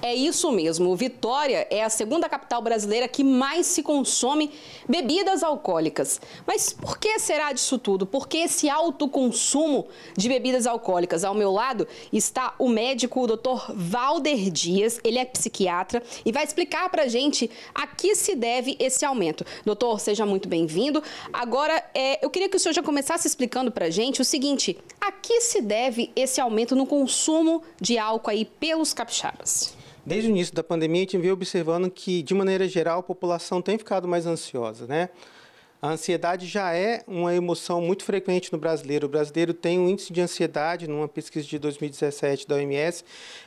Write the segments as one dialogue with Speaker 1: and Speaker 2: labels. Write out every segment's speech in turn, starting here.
Speaker 1: É isso mesmo. Vitória é a segunda capital brasileira que mais se consome bebidas alcoólicas. Mas por que será disso tudo? Por que esse alto consumo de bebidas alcoólicas? Ao meu lado está o médico, o Dr. Valder Dias. Ele é psiquiatra e vai explicar pra gente a que se deve esse aumento. Doutor, seja muito bem-vindo. Agora, eu queria que o senhor já começasse explicando pra gente o seguinte: a que se deve esse aumento no consumo de álcool aí pelos capixabas?
Speaker 2: Desde o início da pandemia, a gente vem observando que, de maneira geral, a população tem ficado mais ansiosa, né? A ansiedade já é uma emoção muito frequente no brasileiro. O brasileiro tem um índice de ansiedade, numa pesquisa de 2017 da OMS,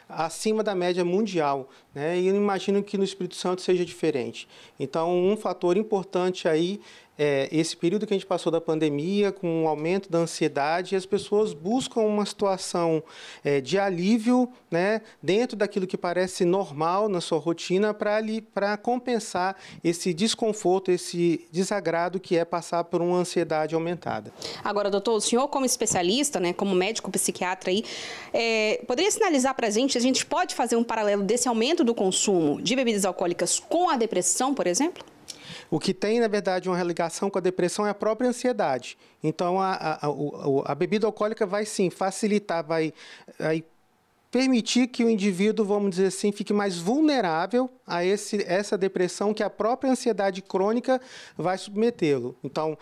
Speaker 2: acima da média mundial, né? E eu imagino que no Espírito Santo seja diferente. Então, um fator importante aí é esse período que a gente passou da pandemia, com o aumento da ansiedade, e as pessoas buscam uma situação de alívio, né, dentro daquilo que parece normal na sua rotina, para compensar esse desconforto, esse desagrado que é passar por uma ansiedade aumentada.
Speaker 1: Agora, doutor, o senhor como especialista, né, como médico psiquiatra aí, poderia sinalizar para a gente pode fazer um paralelo desse aumento do consumo de bebidas alcoólicas com a depressão, por exemplo?
Speaker 2: O que tem, na verdade, uma ligação com a depressão é a própria ansiedade. Então, a bebida alcoólica vai, sim, facilitar, vai permitir que o indivíduo, vamos dizer assim, fique mais vulnerável a essa depressão que a própria ansiedade crônica vai submetê-lo. Então,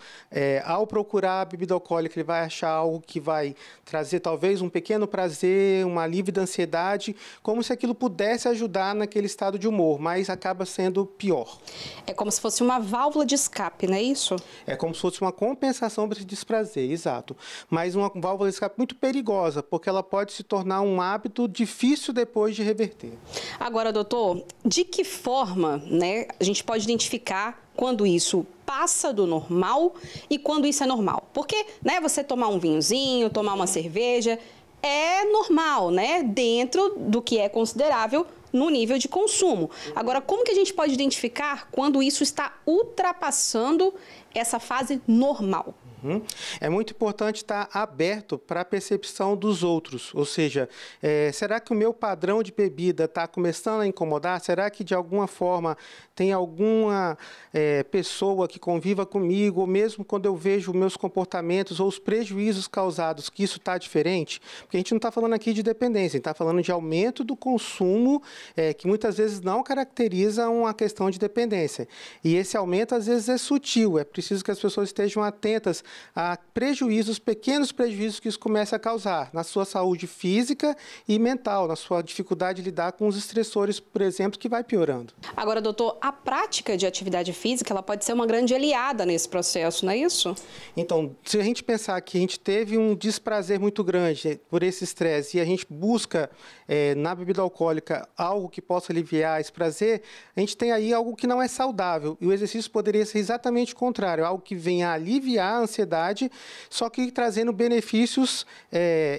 Speaker 2: ao procurar a bebida alcoólica, ele vai achar algo que vai trazer talvez um pequeno prazer, um alívio da ansiedade, como se aquilo pudesse ajudar naquele estado de humor, mas acaba sendo pior.
Speaker 1: É como se fosse uma válvula de escape, não é isso?
Speaker 2: É como se fosse uma compensação para esse desprazer, exato. Mas uma válvula de escape muito perigosa, porque ela pode se tornar um hábito difícil depois de reverter.
Speaker 1: Agora, doutor, de que forma, né, a gente pode identificar quando isso passa do normal e quando isso é normal? Porque, né, você tomar um vinhozinho, tomar uma cerveja, é normal, né, dentro do que é considerável no nível de consumo. Agora, como que a gente pode identificar quando isso está ultrapassando essa fase normal?
Speaker 2: É muito importante estar aberto para a percepção dos outros, ou seja, será que o meu padrão de bebida está começando a incomodar? Será que de alguma forma tem alguma pessoa que conviva comigo, ou mesmo quando eu vejo meus comportamentos ou os prejuízos causados, que isso está diferente? Porque a gente não está falando aqui de dependência, a gente está falando de aumento do consumo, que muitas vezes não caracteriza uma questão de dependência. E esse aumento às vezes é sutil, é preciso que as pessoas estejam atentas a prejuízos, pequenos prejuízos que isso começa a causar na sua saúde física e mental, na sua dificuldade de lidar com os estressores, por exemplo, que vai piorando.
Speaker 1: Agora, doutor, a prática de atividade física, ela pode ser uma grande aliada nesse processo, não é isso?
Speaker 2: Então, se a gente pensar que a gente teve um desprazer muito grande por esse estresse e a gente busca na bebida alcoólica algo que possa aliviar esse prazer, a gente tem aí algo que não é saudável. E o exercício poderia ser exatamente o contrário, algo que venha a aliviar a ansiedade, só que trazendo benefícios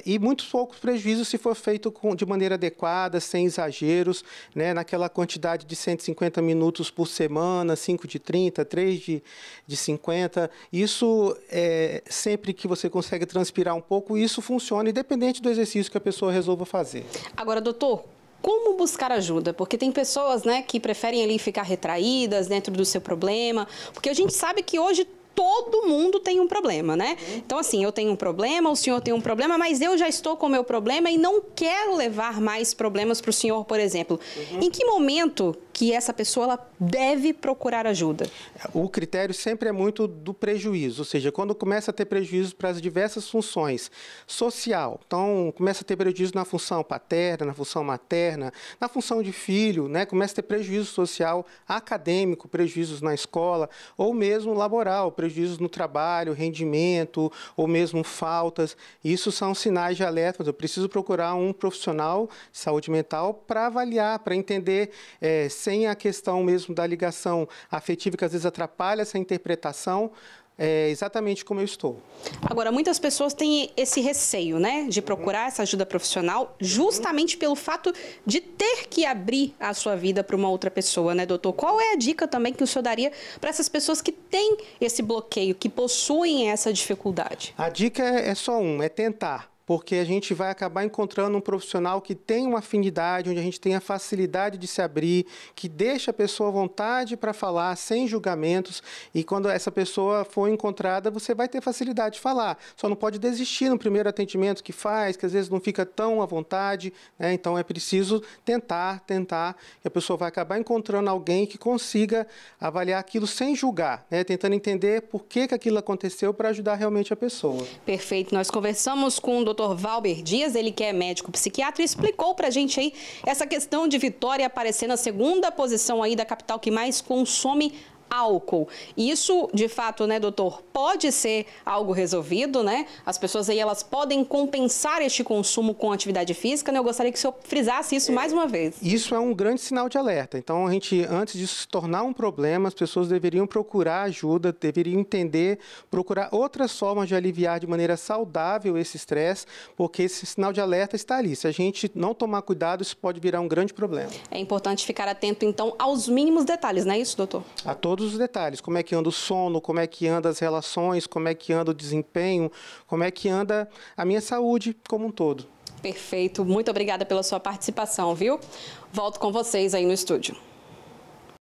Speaker 2: e muitos poucos prejuízos se for feito de maneira adequada, sem exageros, né, naquela quantidade de 150 minutos por semana, 5 de 30, 3 de 50. Isso, sempre que você consegue transpirar um pouco, isso funciona, independente do exercício que a pessoa resolva fazer.
Speaker 1: Agora, doutor, como buscar ajuda? Porque tem pessoas, né, que preferem ali ficar retraídas dentro do seu problema, porque a gente sabe que hoje todo mundo tem um problema, né? Então, assim, eu tenho um problema, o senhor tem um problema, mas eu já estou com o meu problema e não quero levar mais problemas para o senhor, por exemplo. Em que momento que essa pessoa ela deve procurar ajuda?
Speaker 2: O critério sempre é muito do prejuízo, ou seja, quando começa a ter prejuízo para as diversas funções. Social, então começa a ter prejuízo na função paterna, na função materna, na função de filho, né? Começa a ter prejuízo social, acadêmico, prejuízos na escola, ou mesmo laboral, prejuízos no trabalho, rendimento, ou mesmo faltas. Isso são sinais de alerta. Eu preciso procurar um profissional de saúde mental para avaliar, para entender, sem a questão mesmo da ligação afetiva, que às vezes atrapalha essa interpretação, exatamente como eu estou.
Speaker 1: Agora, muitas pessoas têm esse receio, né, de procurar essa ajuda profissional justamente pelo fato de ter que abrir a sua vida para uma outra pessoa, né, doutor? Qual é a dica também que o senhor daria para essas pessoas que têm esse bloqueio, que possuem essa dificuldade?
Speaker 2: A dica é só é tentar. porque a gente vai acabar encontrando um profissional que tem uma afinidade, onde a gente tem a facilidade de se abrir, que deixa a pessoa à vontade para falar, sem julgamentos, e quando essa pessoa for encontrada, você vai ter facilidade de falar. Só não pode desistir no primeiro atendimento que faz, que às vezes não fica tão à vontade, né? Então é preciso tentar, que a pessoa vai acabar encontrando alguém que consiga avaliar aquilo sem julgar, né? Tentando entender por que aquilo aconteceu para ajudar realmente a pessoa.
Speaker 1: Perfeito. Nós conversamos com o Dr. Valber Dias, ele que é médico psiquiatra, e explicou para a gente aí essa questão de Vitória aparecer na segunda posição aí da capital que mais consome álcool. Isso, de fato, né, doutor, pode ser algo resolvido, né? As pessoas aí, elas podem compensar este consumo com atividade física, né? Eu gostaria que o senhor frisasse isso mais uma vez.
Speaker 2: Isso é um grande sinal de alerta. Então, a gente, antes disso se tornar um problema, as pessoas deveriam procurar ajuda, deveriam entender, procurar outras formas de aliviar de maneira saudável esse estresse, porque esse sinal de alerta está ali. Se a gente não tomar cuidado, isso pode virar um grande problema.
Speaker 1: É importante ficar atento, então, aos mínimos detalhes, não é isso, doutor?
Speaker 2: A todos os detalhes, como é que anda o sono, como é que anda as relações, como é que anda o desempenho, como é que anda a minha saúde como um todo.
Speaker 1: Perfeito, muito obrigada pela sua participação, viu? Volto com vocês aí no estúdio.